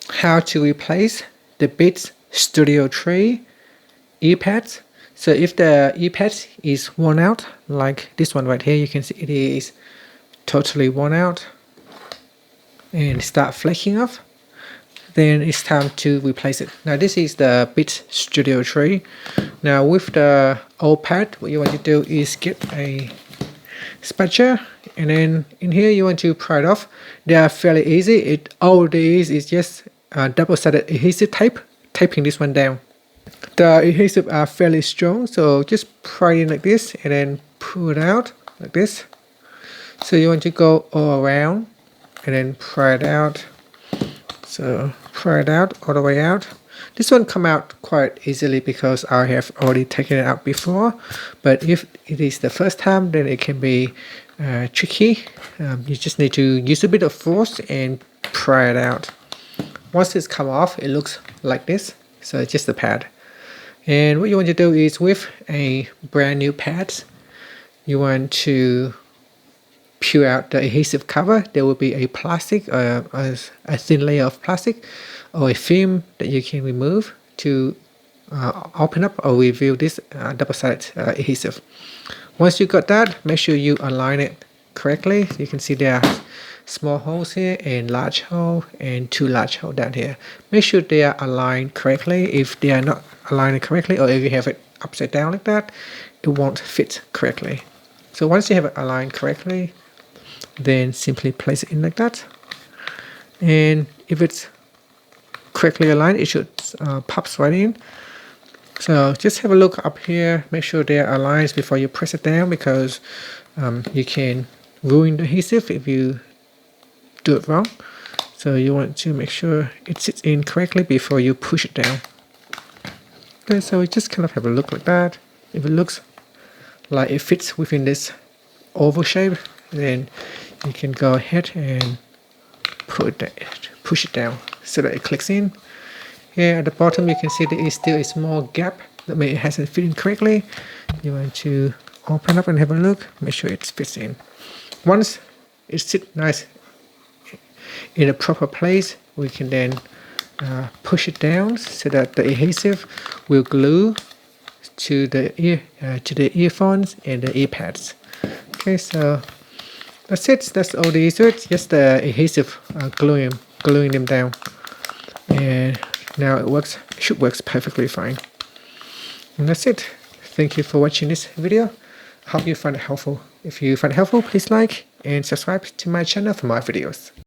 how to replace the Beats Studio 3 earpads. So if the earpad is worn out, like this one right here, you can see it is totally worn out and start flaking off, then it's time to replace it. Now this is the Beats Studio 3. Now with the old pad, what you want to do is get a spatula, and then in here you want to pry it off. They are fairly easy. All it is just double-sided adhesive tape, taping this one down. The adhesive are fairly strong, so just pry it in like this and then pull it out like this. So you want to go all around and then pry it out. So pry it out all the way out. This one come out quite easily because I have already taken it out before, but if it is the first time, then it can be tricky. You just need to use a bit of force and pry it out. Once it's come off, it looks like this. So it's just the pad. And what you want to do is with a brand new pad, you want to peel out the adhesive cover. There will be a plastic, a thin layer of plastic or a film that you can remove to open up or reveal this double-sided adhesive. Once you got that, make sure you align it correctly. You can see there are small holes here and large hole and 2 large holes down here. Make sure they are aligned correctly. If they are not aligned correctly, or if you have it upside down like that, it won't fit correctly. So once you have it aligned correctly, then simply place it in like that. And if it's correctly aligned, it should pops right in. So just have a look up here, make sure they are aligned before you press it down, because you can ruin the adhesive if you do it wrong. So you want to make sure it sits in correctly before you push it down. Okay, so we just kind of have a look like that. If it looks like it fits within this oval shape, then you can go ahead and push it down so that it clicks in. Here at the bottom you can see there is still a small gap that maybe it hasn't fit in correctly. You want to open up and have a look, make sure it fits in. Once it sits nice in a proper place, we can then push it down so that the adhesive will glue to the earphones and the earpads. Okay, so that's it. That's all there is to it. Just the adhesive gluing them down, and now it works. It should work perfectly fine. And that's it. Thank you for watching this video. I hope you find it helpful. If you find it helpful, please like and subscribe to my channel for more videos.